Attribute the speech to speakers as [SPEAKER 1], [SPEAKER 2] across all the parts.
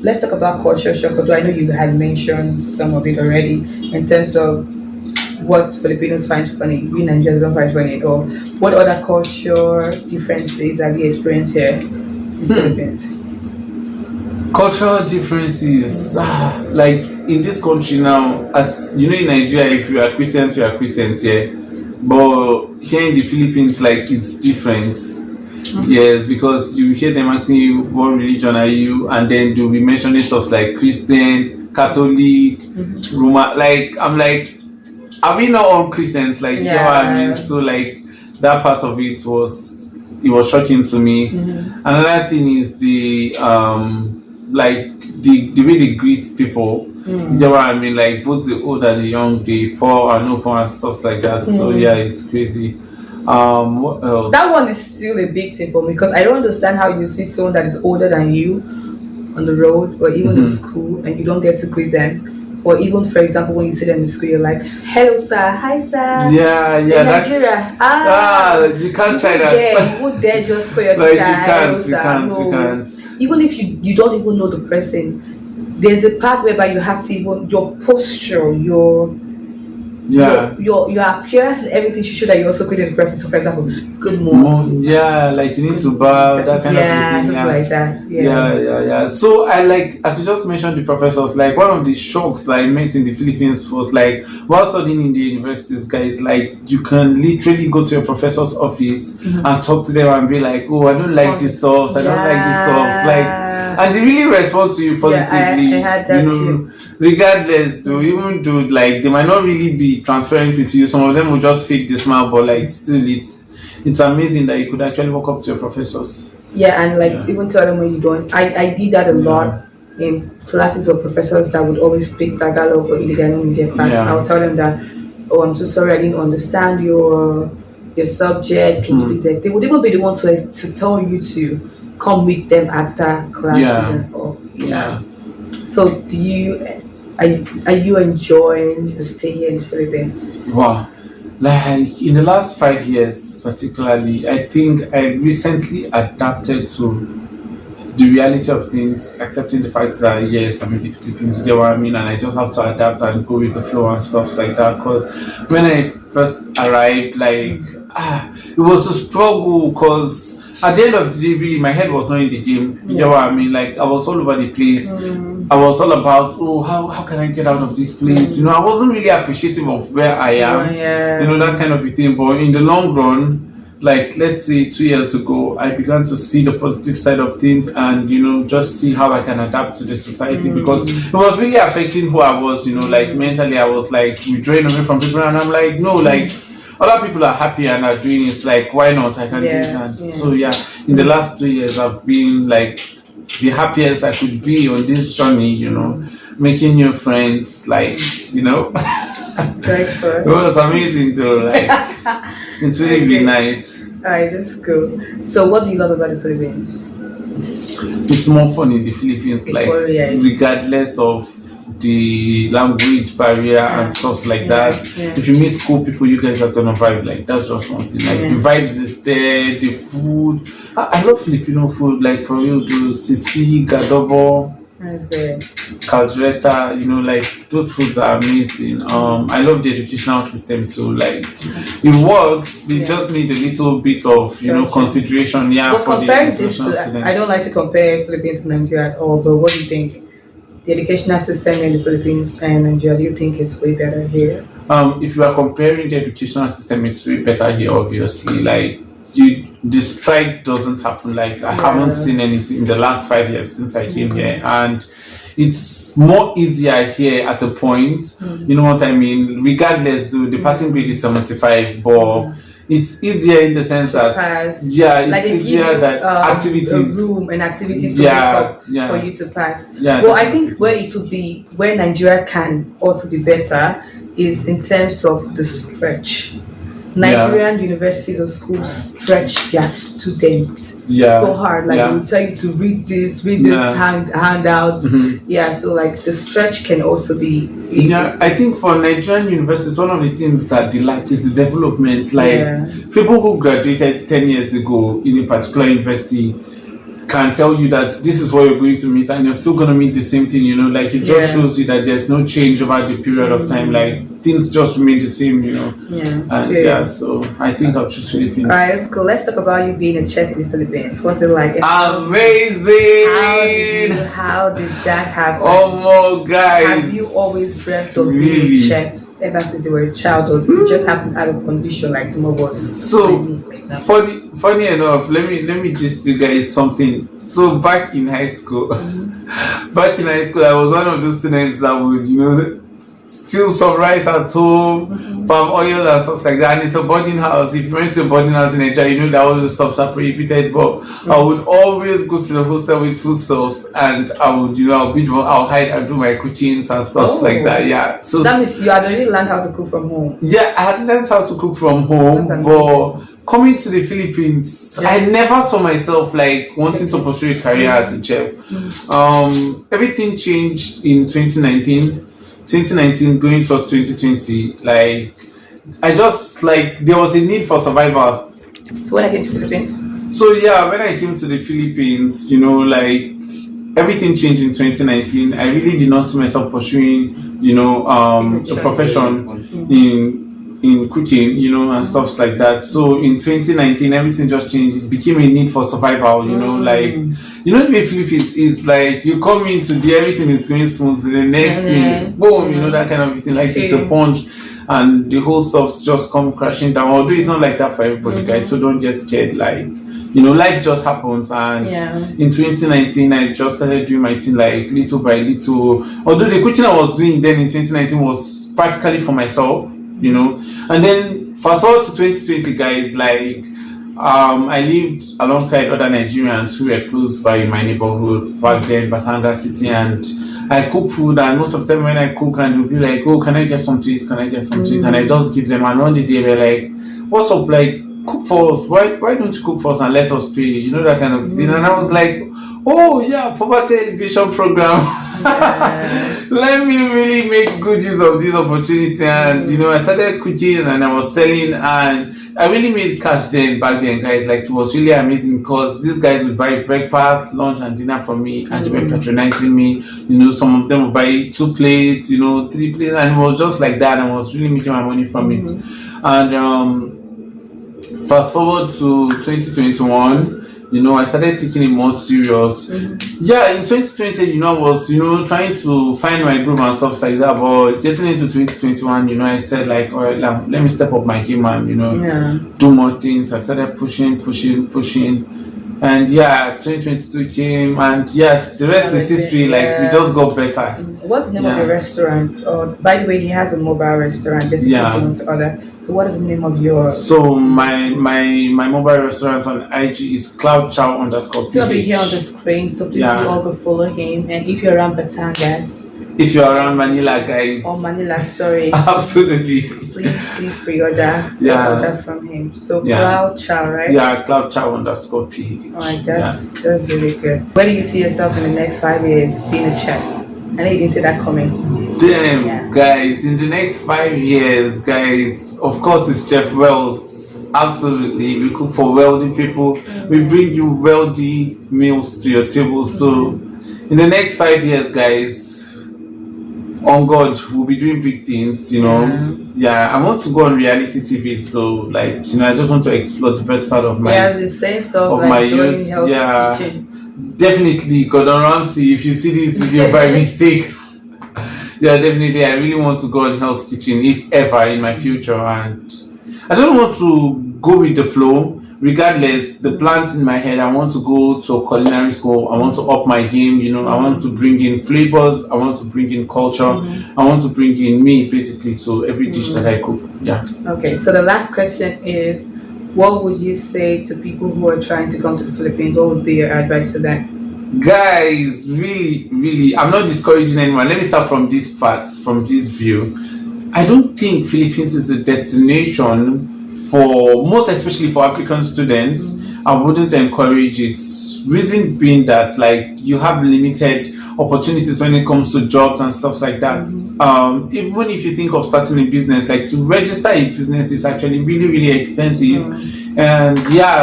[SPEAKER 1] Let's talk about culture shock. Although I know you had mentioned some of it already in terms of what Filipinos find funny, we Nigerians don't find funny at all. What other culture differences have you experienced here in the Philippines?
[SPEAKER 2] Cultural differences, like in this country now, as you know, in Nigeria, if you are Christians here. But here in the Philippines, like it's different. Yes, because you hear them asking you what religion are you, and then they'll be mentioning stuff like Christian, Catholic, Roman. Like I'm like, are we not all Christians? Like you know what I mean? So like that part of it was shocking to me. Another thing is the like the way they greet people. You know what I mean? Like both the old and the young, the poor and no poor and stuff like that. So yeah, it's crazy. What else?
[SPEAKER 1] That one is still a big thing for me because I don't understand how you see someone that is older than you on the road or even in school and you don't get to greet them. Or even, for example, when you see them in school, you're like, "Hello, sir. Hi, sir."
[SPEAKER 2] Yeah.
[SPEAKER 1] In Nigeria,
[SPEAKER 2] you can't try that.
[SPEAKER 1] Yeah, you would dare just call your
[SPEAKER 2] Like
[SPEAKER 1] teacher, "Hello, sir."
[SPEAKER 2] you can't.
[SPEAKER 1] Even if you don't even know the person, there's a part whereby you have to even your posture, your appearance and everything should show that you're also good in the person. So, for example, good morning.
[SPEAKER 2] Yeah, like you need to bow, that kind of thing.
[SPEAKER 1] Something like that.
[SPEAKER 2] Yeah. So I like, as you just mentioned, the professors. Like one of the shocks that I met in the Philippines was like while studying in the universities, guys. Like you can literally go to your professor's office and talk to them and be like, "Oh, I don't like this stuff. I don't like this stuff." Like. And they really respond to you positively.
[SPEAKER 1] I had that too.
[SPEAKER 2] Regardless, though, even though like they might not really be transparent with you, some of them will just fake the smile, but like still, it's amazing that you could actually walk up to your professors.
[SPEAKER 1] Yeah, and like even tell them when you don't. I did that a lot in classes of professors that would always speak Tagalog or Ilocano in their class. I'll tell them that, "Oh, I'm so sorry, I didn't understand your subject. Can you please?" They would even be the one to tell you to come with them after classes and all. So are you enjoying your stay here in the Philippines?
[SPEAKER 2] Wow. Like in the last 5 years particularly, I think I recently adapted to the reality of things, accepting the fact that yes, I'm in the Philippines, you know what I mean, and I just have to adapt and go with the flow and stuff like that. Because when I first arrived, like it was a struggle because at the end of the day, really, my head was not in the game. You know what I mean? Like, I was all over the place. I was all about, how can I get out of this place? You know, I wasn't really appreciative of where I am. You know, that kind of a thing. But in the long run, like, let's say 2 years ago, I began to see the positive side of things and, you know, just see how I can adapt to the society because it was really affecting who I was, you know, like, mentally, I was like withdrawing away from people. And I'm like, no, like, other people are happy and are doing it, like why not? I can do that. So in the last 2 years I've been like the happiest I could be on this journey, you know, making new friends, like, you know. It was amazing though, like it's really been nice.
[SPEAKER 1] Alright, that's cool. So what do you love about the Philippines?
[SPEAKER 2] It's more fun in the Philippines, like regardless of the language barrier and stuff like that. If you meet cool people, you guys are gonna vibe. Like that's just one thing. Like the vibes is there, the food. I love Filipino food. Like for you, the sisi, gadobo,
[SPEAKER 1] that's great.
[SPEAKER 2] caldereta. You know, like those foods are amazing. I love the educational system too. Like it works. They just need a little bit of consideration.
[SPEAKER 1] But
[SPEAKER 2] for the
[SPEAKER 1] educational students. I don't like to compare Philippines to Nigeria at all. But what do you think? The educational system in the Philippines and Nigeria, do you think is way better here?
[SPEAKER 2] If you are comparing the educational system, it's way better here, obviously. Like the strike doesn't happen. Like I haven't seen anything in the last 5 years since I came here, and it's more easier here at a point. You know what I mean? Regardless, the passing grade is 75, but it's easier in the sense that
[SPEAKER 1] pass.
[SPEAKER 2] It's
[SPEAKER 1] like
[SPEAKER 2] easier that activities,
[SPEAKER 1] a room and activities to make up for you to pass. Well, I think where Nigeria can also be better is in terms of the stretch. Nigerian universities or schools stretch their students so hard. Like they will tell you to read this handout. So like the stretch can also be.
[SPEAKER 2] I think for Nigerian universities, one of the things that they lack is the development. Like people who graduated 10 years ago in a particular university, can tell you that this is what you're going to meet, and you're still going to meet the same thing, like it just shows you that there's no change over the period of time, like things just remain the same, and so I think I'll choose Philippines.
[SPEAKER 1] All right, let's go. Let's talk about you being a chef in the Philippines. What's it like?
[SPEAKER 2] Amazing.
[SPEAKER 1] How did that happen?
[SPEAKER 2] Oh my guys,
[SPEAKER 1] have you always dreamt of being a chef ever since you were a child, or it just happened out of condition like some of us?
[SPEAKER 2] So funny enough, let me just you guys something. So back in high school, I was one of those students that would steal some rice at home, palm oil and stuff like that. And it's a boarding house. If you went to a boarding house in Nigeria, that all those stuff are prohibited. But I would always go to the hostel with foodstuffs, and I would, I'll hide and do my cookings and stuff like that. Yeah. So
[SPEAKER 1] that means you had already learned how to cook from home.
[SPEAKER 2] Yeah, I had learned how to cook from home, but coming to the Philippines, I never saw myself like wanting to pursue a career as a chef. Everything changed in 2019 going towards 2020. Like I just there was a need for survival.
[SPEAKER 1] So when I came to the Philippines?
[SPEAKER 2] So when I came to the Philippines, everything changed in 2019. I really did not see myself pursuing, a profession in cooking, and stuff like that. So in 2019, everything just changed. It became a need for survival, the way Philippines is like you come in today, everything is going smooth. The next thing, boom, that kind of thing. Like it's a punch, and the whole stuff's just come crashing down. Although it's not like that for everybody, guys. So don't get scared. Like life just happens. And in 2019, I just started doing my thing like little by little. Although the cooking I was doing then in 2019 was practically for myself. And then fast forward to 2020, guys, I lived alongside other Nigerians who were close by in my neighborhood back then, Batanga City, and I cook food, and most of the time when I cook, and they'll be like, oh, can I get some to eat? Can I get some to eat? And I just give them, and one day they're like, what's up, cook for us, why don't you cook for us and let us pay, that kind of thing. And I was like, oh yeah, poverty elevation program. Let me really make good use of this opportunity. And I started cooking and I was selling, and I really made cash back then, guys. It was really amazing because these guys would buy breakfast, lunch and dinner from me, and they were patronizing me. Some of them would buy 2 plates, 3 plates, and it was just like that. And I was really making my money from it. And fast forward to 2021, I started taking it more serious. Yeah, in 2020, I was, trying to find my groove and stuff like that. But getting into 2021, I said all right, let me step up my game and, do more things. I started pushing. And 2022 came, and the rest is history. We just got better.
[SPEAKER 1] What's the name of your restaurant? By the way, he has a mobile restaurant. Just in case you want to order. So what is the name of your?
[SPEAKER 2] So my mobile restaurant on IG is cloudchow_ph.
[SPEAKER 1] So it'll be here on the screen. So please all go follow him. And if you're around Batangas,
[SPEAKER 2] if you're around Manila, guys.
[SPEAKER 1] Or Manila, sorry.
[SPEAKER 2] Absolutely.
[SPEAKER 1] Please pre-order. Order from him. So Cloud Chow, right?
[SPEAKER 2] Yeah, cloudchow_ph.
[SPEAKER 1] Alright, that's really good. Where do you see yourself in the next 5 years being a chef? I know you didn't see that coming.
[SPEAKER 2] Damn, guys, in the next 5 years, guys, of course it's Chef Wealth. Absolutely. We cook for wealthy people. We bring you wealthy meals to your table. So in the next 5 years, guys, on God, we'll be doing big things, I want to go on reality TV, so I just want to explore the best part of my
[SPEAKER 1] the same stuff
[SPEAKER 2] of my youth. Definitely Gordon Ramsay, if you see this video by mistake. Definitely I really want to go on Hell's Kitchen if ever in my future, and I don't want to go with the flow. Regardless, the plans in my head, I want to go to a culinary school. I want to up my game, I want to bring in flavors. I want to bring in culture. I want to bring in me, basically, to every dish that I cook.
[SPEAKER 1] Okay, so the last question is, what would you say to people who are trying to come to the Philippines? What would be your advice to them?
[SPEAKER 2] Guys, really, I'm not discouraging anyone. Let me start from this part, from this view. I don't think Philippines is the destination for most, especially for African students. I wouldn't encourage it. Reason being that you have limited opportunities when it comes to jobs and stuff like that. Even if you think of starting a business, to register a business is actually really expensive. And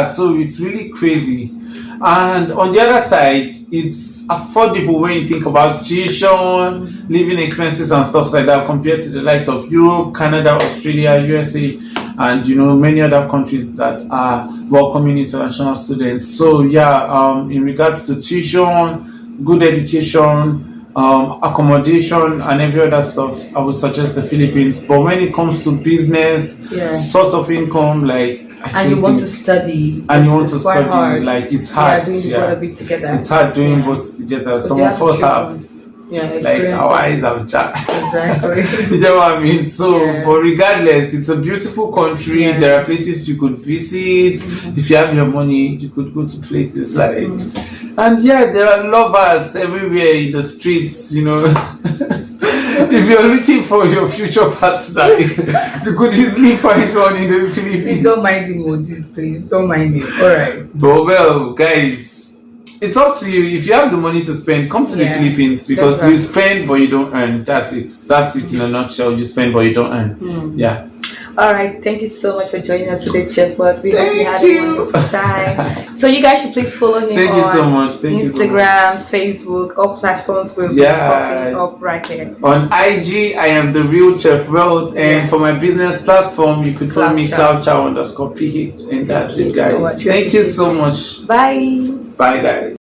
[SPEAKER 2] so it's really crazy. And on the other side, it's affordable when you think about tuition, living expenses, and stuff like that, compared to the likes of Europe, Canada, Australia, USA, and many other countries that are welcoming international students. So yeah, in regards to tuition, good education, accommodation, and every other stuff, I would suggest the Philippines. But when it comes to business,
[SPEAKER 1] Yeah.
[SPEAKER 2] source of income, like
[SPEAKER 1] And you want to study.
[SPEAKER 2] and you want
[SPEAKER 1] It's
[SPEAKER 2] to
[SPEAKER 1] quite
[SPEAKER 2] study,
[SPEAKER 1] hard.
[SPEAKER 2] like it's
[SPEAKER 1] Yeah,
[SPEAKER 2] hard.
[SPEAKER 1] doing the both of it together.
[SPEAKER 2] It's hard doing
[SPEAKER 1] Yeah.
[SPEAKER 2] both together.
[SPEAKER 1] Because
[SPEAKER 2] Some
[SPEAKER 1] you
[SPEAKER 2] of
[SPEAKER 1] to
[SPEAKER 2] us
[SPEAKER 1] choose
[SPEAKER 2] have
[SPEAKER 1] one. Yeah,
[SPEAKER 2] like our eyes
[SPEAKER 1] experiences.
[SPEAKER 2] have jacked.
[SPEAKER 1] Exactly.
[SPEAKER 2] You know what I mean? So,
[SPEAKER 1] Yeah.
[SPEAKER 2] but regardless, it's a beautiful country.
[SPEAKER 1] Yeah.
[SPEAKER 2] There are places you could visit. If you have your money, you could go to places like, and yeah, there are lovers everywhere in the streets. If you're looking for your future partner, you could easily find one in the
[SPEAKER 1] Please
[SPEAKER 2] Philippines.
[SPEAKER 1] don't mind him, Moses. Please don't mind him. All right.
[SPEAKER 2] But well, guys, it's up to you. If you have the money to spend, come to the
[SPEAKER 1] Yeah,
[SPEAKER 2] Philippines, because
[SPEAKER 1] that's
[SPEAKER 2] you
[SPEAKER 1] right.
[SPEAKER 2] spend but you don't earn. That's it. That's it in a nutshell. You spend but you don't earn. Yeah.
[SPEAKER 1] All right. Thank you so much for joining us today, Shepherd. We hope you
[SPEAKER 2] Thank
[SPEAKER 1] had
[SPEAKER 2] you.
[SPEAKER 1] a wonderful time. So you guys should please follow him
[SPEAKER 2] Thank
[SPEAKER 1] on
[SPEAKER 2] you so much. Thank you so
[SPEAKER 1] Instagram, Facebook, all platforms will be
[SPEAKER 2] Yeah.
[SPEAKER 1] popping up right here.
[SPEAKER 2] On IG, I am the real Chef Wealth, and for my business platform, you could follow me
[SPEAKER 1] Cloudchow.
[SPEAKER 2] cloudchow_ph, and that's
[SPEAKER 1] Thank
[SPEAKER 2] it,
[SPEAKER 1] you so
[SPEAKER 2] guys.
[SPEAKER 1] much.
[SPEAKER 2] Thank you so much.
[SPEAKER 1] Bye.
[SPEAKER 2] Bye, guys.